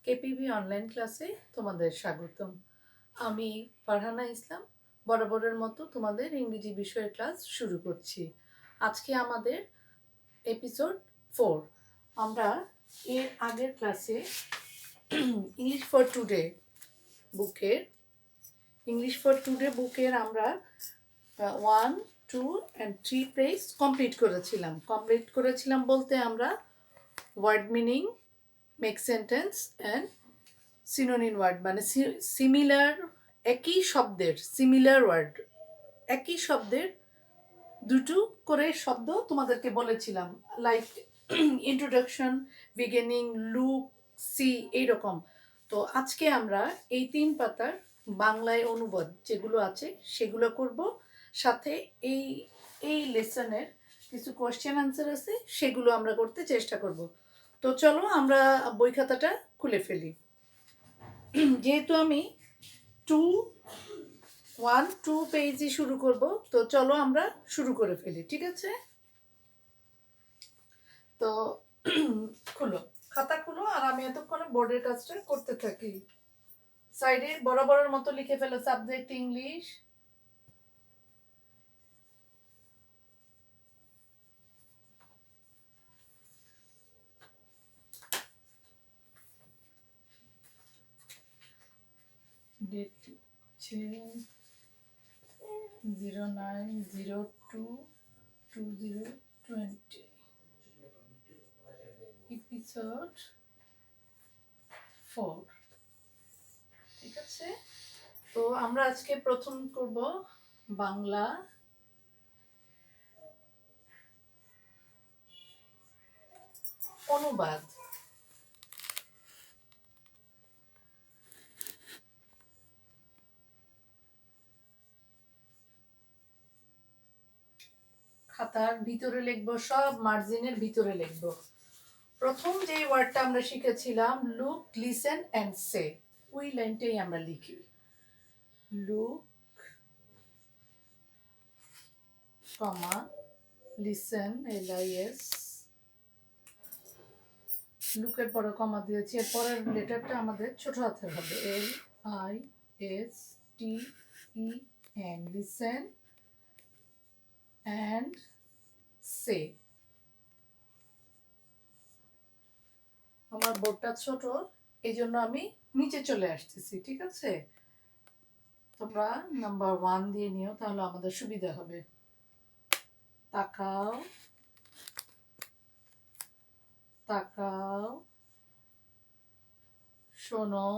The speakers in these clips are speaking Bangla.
কেপিভি অনলাইন ক্লাসে তোমাদের স্বাগতম। আমি ফারহানা ইসলাম বরাবরের মতো তোমাদের ইংরেজি বিষয়ের ক্লাস শুরু করছি। আজকে আমাদের এপিসোড 4। আমরা এর আগের ক্লাসে ইংলিশ ফর টুডে বুকের আমরা 1, 2 and 3 পেজ কমপ্লিট করেছিলাম বলতে আমরা word meaning, make sentence and synonym word মানে একই শব্দের দুটো করে শব্দ তোমাদেরকে বলেছিলাম, like introduction, beginning, look, see, এইরকম। তো আজকে আমরা এই 3 পাতার বাংলায় অনুবাদ যেগুলো আছে সেগুলো করব, সাথে এই এই লেসনের কিছু কোয়েশ্চেন আনসার আছে সেগুলো আমরা করতে চেষ্টা করব। তো চলো আমরা বই খাতাটা খুলে ফেলি। যেহেতু আমি 2 পেজই শুরু করব, তো চলো আমরা শুরু করে ফেলি, ঠিক আছে? তো খাতা খুলো আর আমি এতক্ষণে বোর্ডের কাজটা করতে থাকি। সাইডে বরাবরের মতো লিখে ফেলো সাবজেক্ট ইংলিশ, ডেট হচ্ছে 09/02/2020, এপিসোড 4, ঠিক আছে? তো আমরা আজকে প্রথম করব বাংলা অনুবাদ। খাতার ভিতরে লিখবো, সব মার্জিনের ভিতরে লিখবো। প্রথম যে ওয়ার্ডটা আমরা শিখেছিলাম লুক, লিসেন অ্যান্ড সে, ওই লাইনটাই আমরা লিখি। লুক, কমা, লিসেন, LIS, লুকের পরে কমা দিয়েছি, এর পরের লেটারটা আমাদের ছোট হাতের হবে, LISTEN, লিসেন অ্যান্ড সে। আমার বোর্ডটা ছোট, এই জন্য আমি নিচে চলে আসতেছি, ঠিক আছে? তোমরা নাম্বার 1 দিয়ে নিও, তাহলে আমাদের সুবিধা হবে। তাকাও, তাকাও, শোনো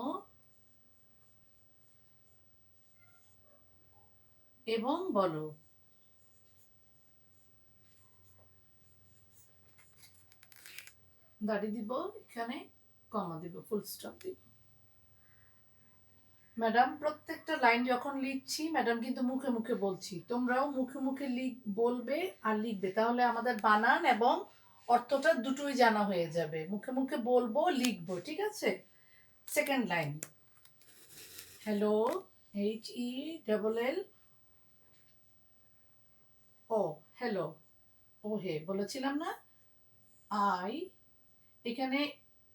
এবং বলো। দাড়ি দিব, এখানে কমা দিব, ফুল স্টপ দিব। ম্যাডাম প্রত্যেকটা লাইন যখন লিখছি ম্যাডাম কিন্তু মুখে মুখে বলছি, তোমরাও মুখে মুখে বলবে আর লিখবে, তাহলে আমাদের বানান এবং অর্থটা দুটোই জানা হয়ে যাবে। মুখে মুখে বলবো, লিখবো, ঠিক আছে? সেকেন্ড লাইন, হ্যালো, HELL ও, হ্যালো, ও হে বলেছিলাম না? আই, এখানে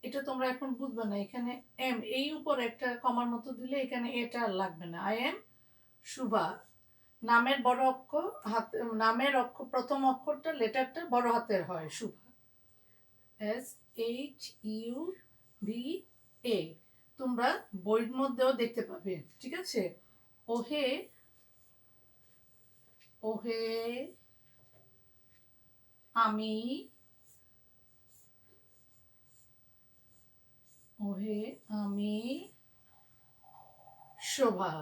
এটা তোমরা এখন বুঝবে না, এখানে এম, এই উপর একটা কমার মতো দিলে এখানে এটা আর লাগবে না। আই এম শুভা, নামের বড় অক্ষর নামের প্রথম অক্ষরটা লেটারটা বড় হাতের হয়, শুভা, SHUVA। তোমরা বইয়ের মধ্যেও দেখতে পাবে, ঠিক আছে? ওহে, ওহে আমি, ওহে আমি শোভা,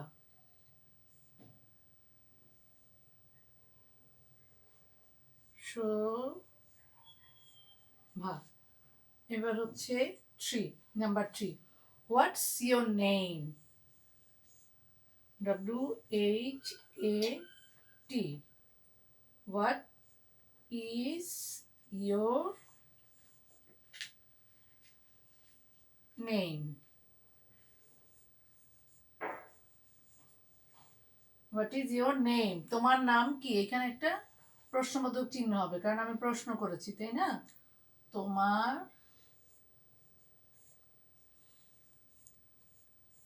শোভা। এবার হচ্ছে number 3, what's your name, WHAT, what is your name, what is your name, তোমার নাম কি? এখানে একটা প্রশ্নবোধক চিহ্ন হবে, কারণ আমি প্রশ্ন করেছি, তাই না? তোমার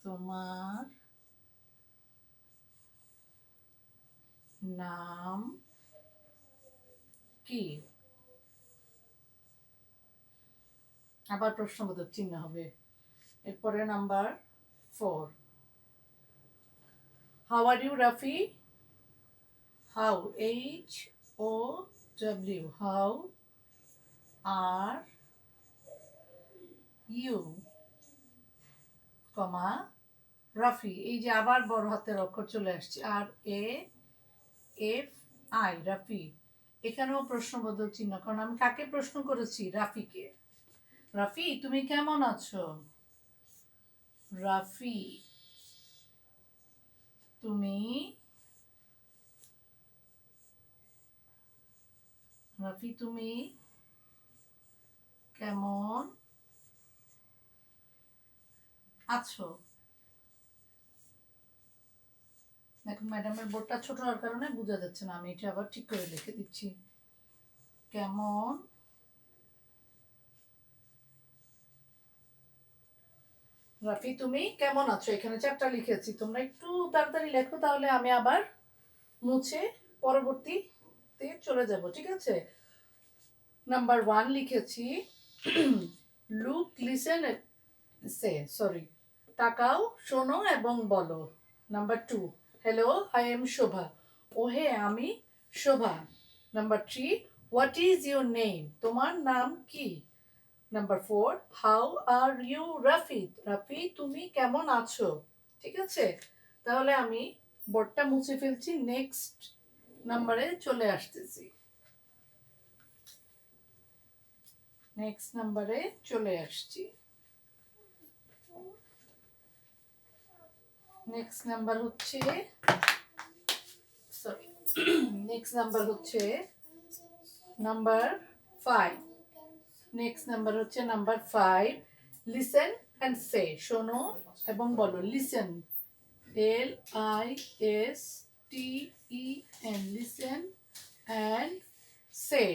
তোমার নাম কি? আবার প্রশ্নবোধক চিহ্ন হবে। এরপরে number 4, how are you Rafi? How, HOW, how are you, comma Rafi. এই যে আবার বড় হাতের অক্ষর চলে আসছে, RAFI, রাফি। এখানেও প্রশ্নবোধক চিহ্ন, কারণ আমি কাকে প্রশ্ন করেছি? রাফিকে। রাফি তুমি কেমন আছো? রাফি তুমি রাফি তুমি কেমন আছো? দেখুন ম্যাডামের বোর্ডটা ছোট হওয়ার কারণে বোঝা যাচ্ছে না, আমি এটা আবার ঠিক করে লিখে দিচ্ছি। কেমন রাফি তুমি কেমন আছো? এখানে 4টা লিখেছি, তোমরা একটু তাড়াতাড়ি লেখো, তাহলে আমি আবার মুছে পরবর্তীতে চলে যাব, ঠিক আছে? নাম্বার 1 লিখেছি, লুক, লিসেন, সরি, তাকাও, শোনো এবং বলো। Number 2, hello, I am Shobha. ওহে, আমি শোভা। Number 3, what is your name? তোমার নাম কি? Number 4, how are you Rafi? Rafi তুমি কেমন আছো? ঠিক আছে, তাহলে আমি বোর্ডটা মুছে ফেলছি, নেক্সট নাম্বারে চলে আসতেছি। নেক্সট নাম্বারে চলে আসছি। নেক্সট নাম্বার হচ্ছে, সরি, নেক্সট নাম্বার হচ্ছে নাম্বার 5। নেক্সট নাম্বার হচ্ছে নাম্বার 5, লিসেন অ্যান্ড সে, শোনো এবং বলো। Listen, LISTEN, listen and say,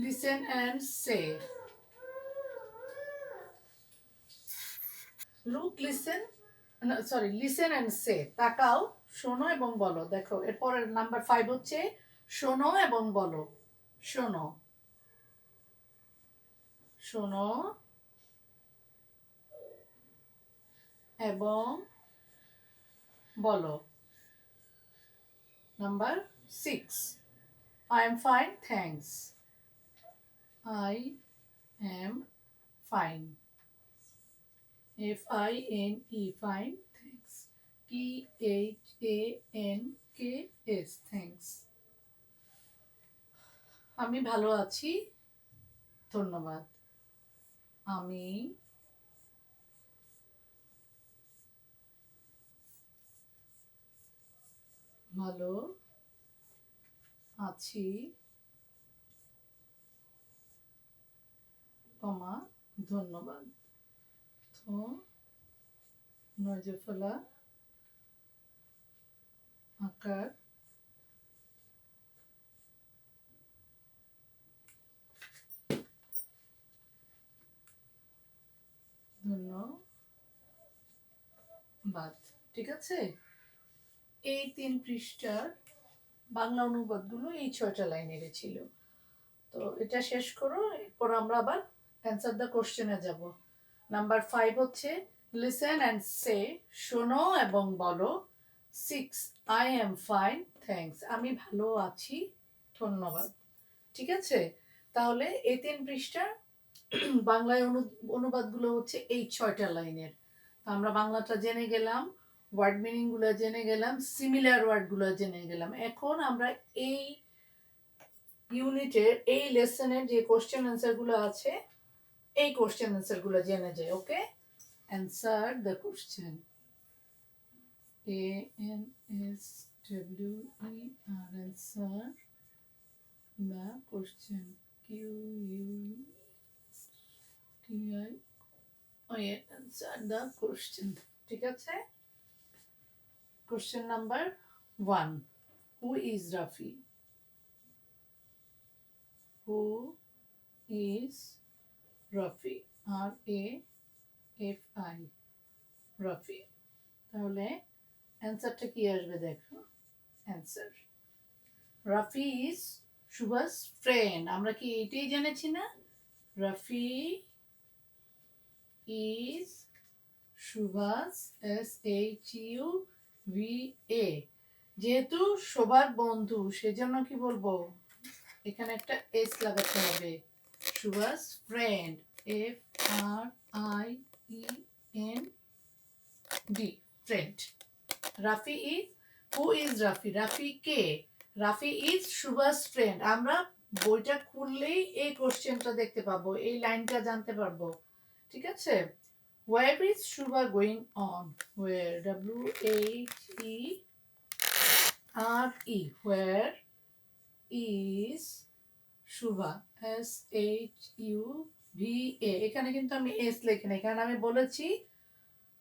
listen and say. Look, listen, sorry, listen and সে, তাকাও, শোনো এবং বলো। দেখো এরপরের নাম্বার 5 হচ্ছে শোনো এবং বলো। শোনো, শোনো এবং বলো। Number 6, I am fine, thanks. I am fine. FINE, fine, thanks. THANKS, thanks. আমি ভালো আছি, ধন্যবাদ। আমি ভালো আছি, কমা, ধন্যবাদ। তো নজরফলা আকার ধন্যবাদ। ঠিক আছে, এই 3 পৃষ্ঠার বাংলা অনুবাদগুলো এই 6টা লাইনের ছিল। তো এটা শেষ করো, এরপর আমরা আবার অ্যান্সার দ্য কোশ্চেনে যাব। নাম্বার 5 হচ্ছে লিসেন অ্যান্ড সে, শোনো এবং বলো। 6, আই এম ফাইন, থ্যাঙ্কস, আমি ভালো আছি, ধন্যবাদ। ঠিক আছে, তাহলে এই 3 পৃষ্ঠার বাংলায় অনুবাদগুলো হচ্ছে এই 6টা লাইনের। আমরা বাংলাটা জেনে গেলাম, ওয়ার্ড মিনিংগুলো জেনে গেলাম, সিমিলার ওয়ার্ডগুলো জেনে গেলাম। এখন আমরা এই ইউনিটের, এই লেসনের যে কোশ্চেন অ্যান্সারগুলো আছে, এই কোশ্চেন অ্যান্সারগুলো জেনে যাই। Okay, answer the question, ANSWER, answer the question, QUTI, answer the question. ঠিক আছে, question number 1, who is Rafi? Who is Rafi? RAFI. Rafi. তাহলে অ্যান্সারটা কি আসবে দেখো। Answer Rafi is Shubha's friend. আমরা কি এটাই জেনেছি না? Rafi is Subhash, SHUVA। যেহেতু সবার বন্ধু সেজন্য কি বলবো, এখানে একটা এস লাগাতে হবে। Subhash friend, FRIEND, friend. Rafi is, who is Rafi? Rafi কে? Rafi is Subhash friend. আমরা বইটা খুললেই এই কোশ্চেনটা দেখতে পাবো, এই লাইনটা জানতে পারবো। ঠিক আছে? Where is Shubha going on? Where? WHERE. Where is Shubha? SHUVA। এখানে কিন্তু আমি এস লিখি নাই, কারণ আমি বলেছি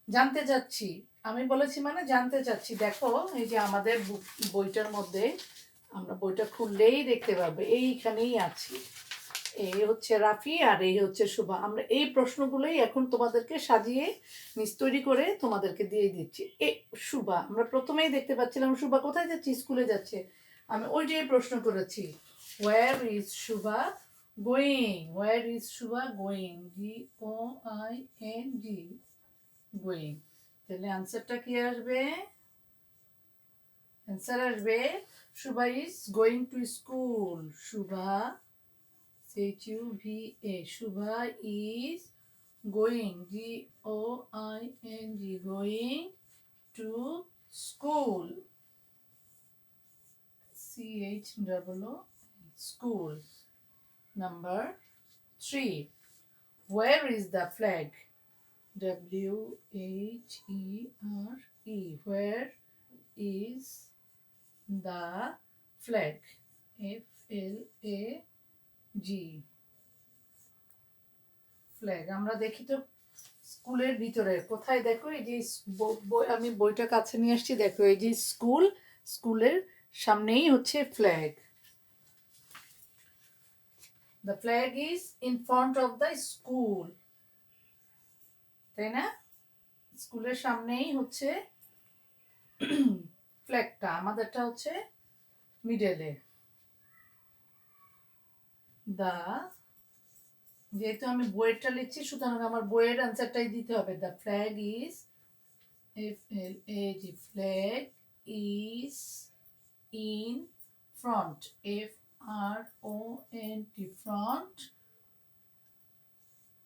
জানতে চাচ্ছি। আমি বলেছি মানে জানতে চাচ্ছি। দেখো এই যে আমাদের বইটার মধ্যে, আমরা বইটা খুললেই দেখতে পাবে এইখানেই আছি। এই হচ্ছে রাফি আর এই হচ্ছে শুভা। আমরা এই প্রশ্নগুলোই এখন তোমাদেরকে সাজিয়ে নিচ তৈরি করে তোমাদেরকে দিয়ে দিচ্ছি। এ শুভা, আমরা প্রথমেই দেখতে পাচ্ছিলাম শুভা কোথায় যাচ্ছে, স্কুলে যাচ্ছে। আমি ওইটাই প্রশ্ন করেছি, where is Shubha going? Where is Shubha going? GOING, going. তাহলে আনসারটা কি আসবে? অ্যান্সার আসবে Shubha is going to school. Shubha, HUVA, Shubha is going, GOING, going to school. CHOO, school. Number 3. Where is the flag? WHERE. Where is the flag? FLAG, flag. আমরা দেখি তো স্কুলের ভিতরে কোথায়, দেখো এই যে আমি বইটা কাছে নিয়ে আসছি, দেখো এই যে স্কুল, স্কুলের সামনেই হচ্ছে flag. The flag is in front of the school, তাই না? স্কুলের সামনেই হচ্ছে ফ্ল্যাগটা, আমাদেরটা হচ্ছে মিডলে। দা, যেহেতু আমি বইয়েরটা লিখছি সুতরাং আমার বইয়ের অ্যান্সারটাই দিতে হবে। The flag is, FLAG, flag is in front, FRONT, front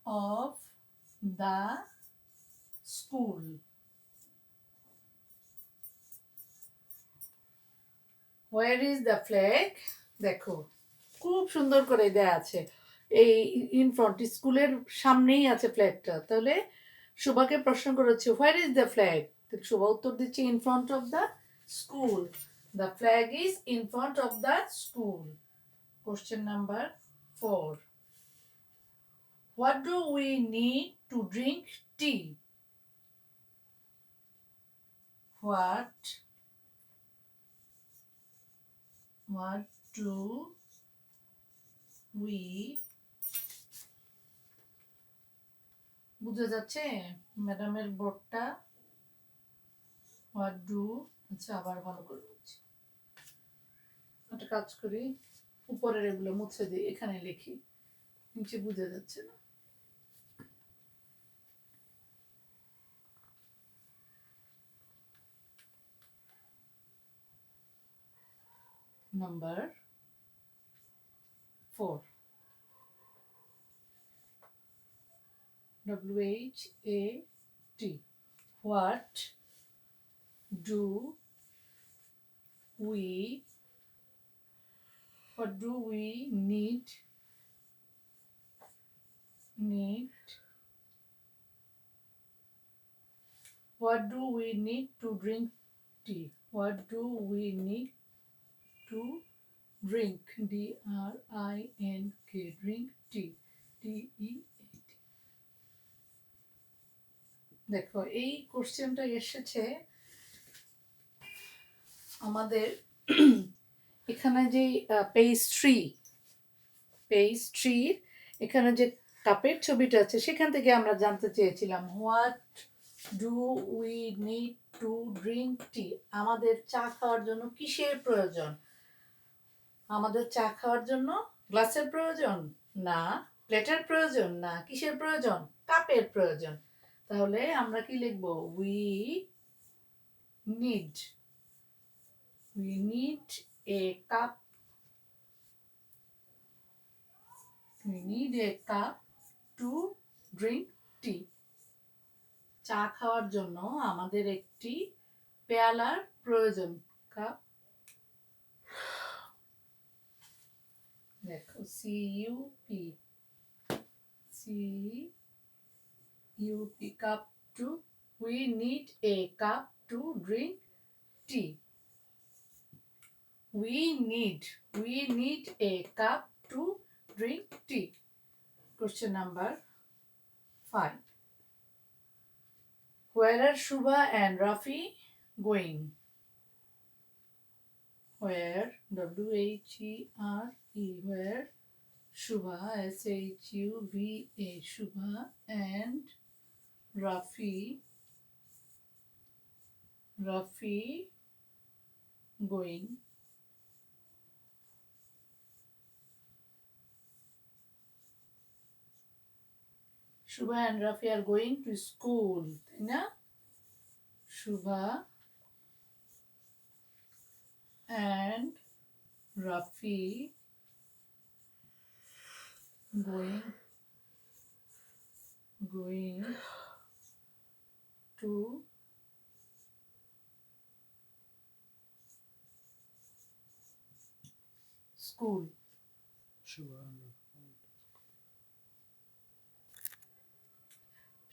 of the school. Where is the flag? দেখো খুব সুন্দর করে দেয়া আছে, এই ইন ফ্রন্ট, স্কুলের সামনেই আছে ফ্ল্যাগটা। তাহলে শুভাকে প্রশ্ন করেছে where is the flag? Shubha উত্তর দিচ্ছে in front of the school. The flag is in front of the school. Question number 4. What do we need to drink tea? What do we, বুঝা যাচ্ছে ম্যাডামের বোর্ডটা? হোয়াট ডু, আচ্ছা আবার ভালো করে বলছি, একটা কাজ করি, উপরের এগুলো মুছে দিই, এখানে লিখি, নিচে বুঝা যাচ্ছে না। Number 4. WHAT. What do we need what do we need to drink tea? What do we need to drink? DRINK, drink tea, TEAT. দেখো এই কোশ্চেনটা এসেছে আমাদের এখানে যে পেজ 3 এখানে যে কাপের ছবিটা আছে সেখান থেকে আমরা জানতে চেয়েছিলাম what do we need to drink tea? আমাদের চা খাওয়ার জন্য কিসের প্রয়োজন? আমাদের চা খাওয়ার জন্য গ্লাসের প্রয়োজন, না প্লেটের প্রয়োজন, না কিসের প্রয়োজন? কাপের প্রয়োজন। তাহলে আমরা কি লিখব? Need we need a cup we need a cup to drink tea. চা খাওয়ার জন্য আমাদের একটি পেয়ালার প্রয়োজন। কাপ, দেখো CUP cup to, we need a cup to drink tea. We need a cup to drink tea. Question number 5. Where are Shubha and Rafi going? Where, WHERE, where Shubha, SHUBA, Shubha and Rafi going? Shubha and Rafi are going to school, তাই না? Shubha and Rafi going to school.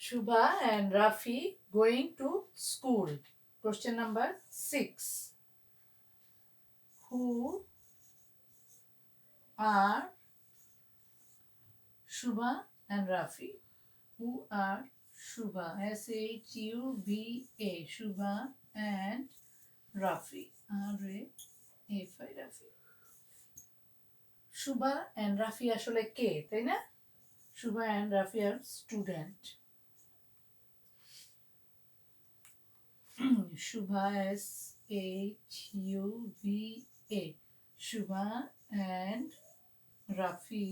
Shubha and Rafi going to school. Question number 6. Who are Shubha and Rafi? Who are Shubha, SHUBA, Shubha and Rafi, RAFI, Rafi. Shubha and Rafi আসলে কে, তাই না? Shubha and Rafi are student. Shubha, SHUBA, Shubha and Rafi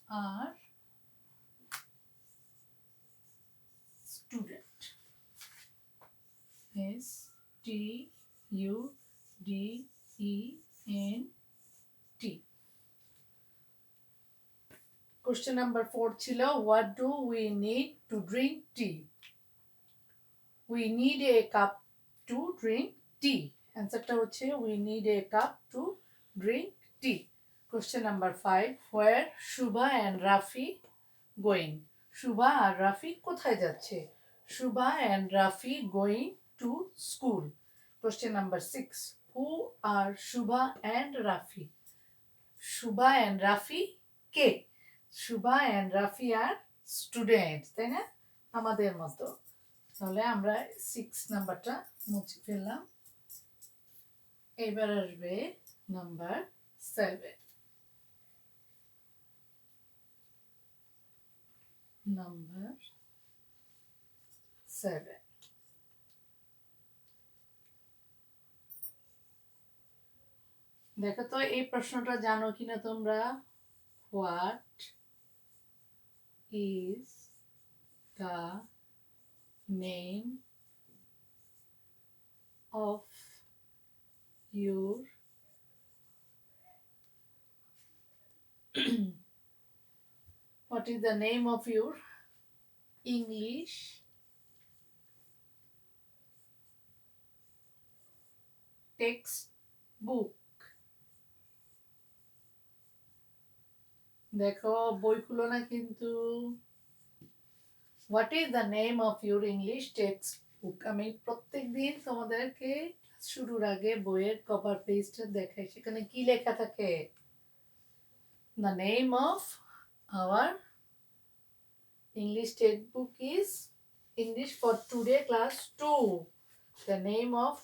are student. STUDENT. Question number 4 ছিল, what do we need to drink tea? We need a cup to drink tea. অ্যান্সারটা হচ্ছে we need a cup to drink tea. Question number 5, where Shubha and Rafi going? Shubha আর রাফি কোথায় যাচ্ছে? Shubha and Rafi going to school. Question number 6, who are Shubha and Rafi? Shubha and Rafi K? Shubha and Rafi are students, তাই না? আমাদের মতো। তাহলে আমরা 6 নাম্বারটা মুছে ফেললাম। এবার আসবে নাম্বার 7। নাম্বার 7, দেখো তো এই প্রশ্নটা জানো কিনা তোমরা? What is the name of your what is the name of your English textbook? দেখো বই খুলো না কিন্তু। What is the name of your English text book? আমি প্রত্যেক দিন তোমাদেরকে শুরুর আগে বইয়ের কভার পেজটা দেখাই, সেখানে কি লেখা থাকে? The name of our English text book is English for today class 2। The name of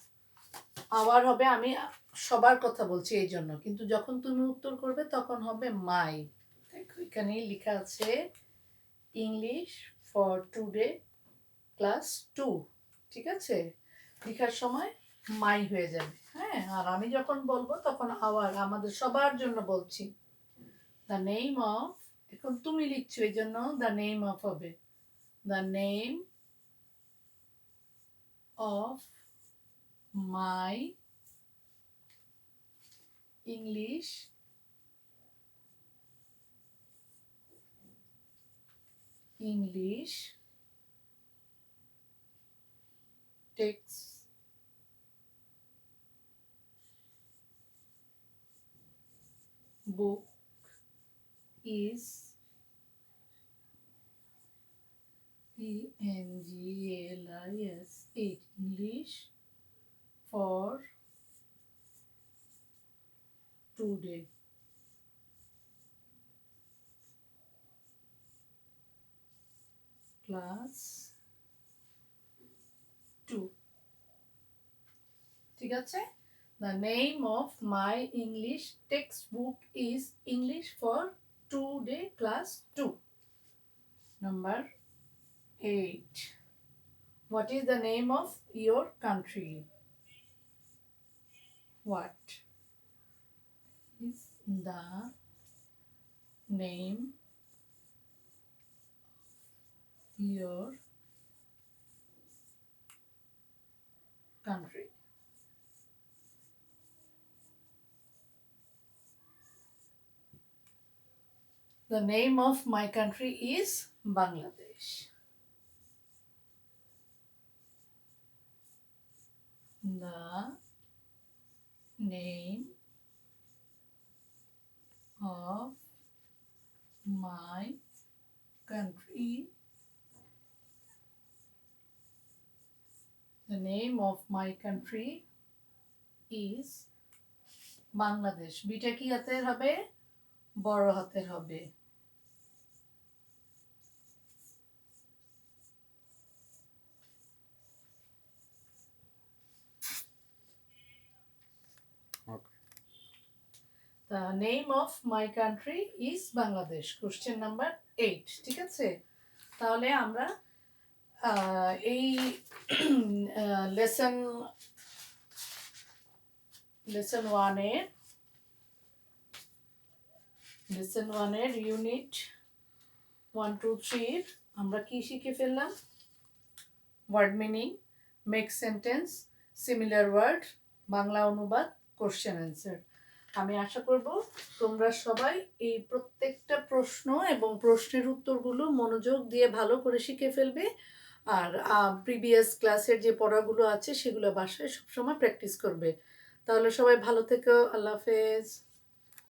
our হবে, আমি সবার কথা বলছি এই জন্য, কিন্তু যখন তুমি উত্তর করবে তখন হবে মাই। দেখো এখানে লেখা আছে ইংলিশ ফর টুডে ক্লাস 2। ঠিক আছে, লেখার সময় মাই হয়ে যাবে। হ্যাঁ, আর আমি যখন বলবো তখন আওয়ার, আমাদের সবার জন্য বলছি। দ্য নেম অফ, এখন তুমি লিখছো এই জন্য দ্য নেম অফ হবে। The name of my English text book is ENGLIS 8 English for today class 2। ঠিক আছে, the name of my English textbook is English for today class 2। Number 8, what is the name of your country? What is the name your country? The name of my country is Bangladesh. The name of my country, the name of my country is Bangladesh. Beta কি হাতের হবে? বড় হাতের হবে। The name of my country is Bangladesh. Question number 8। ঠিক আছে, তাহলে আমরা এই লেসন 1 এর ইউনিট 1, 2, 3 আমরা কি শিখে ফেললাম? Word meaning, make sentence, similar word, Bangla অনুবাদ, কোশ্চেন অ্যান্সার। আমি আশা করব তোমরা সবাই এই প্রত্যেকটা প্রশ্ন এবং প্রশ্নের উত্তরগুলো মনোযোগ দিয়ে ভালো করে শিখে ফেলবে। আর প্রিভিয়াস ক্লাসের যে পড়াগুলো আছে সেগুলো বাসায় সবসময় প্র্যাকটিস করবে। তাহলে সবাই ভালো থেকো। আল্লাহ হাফেজ।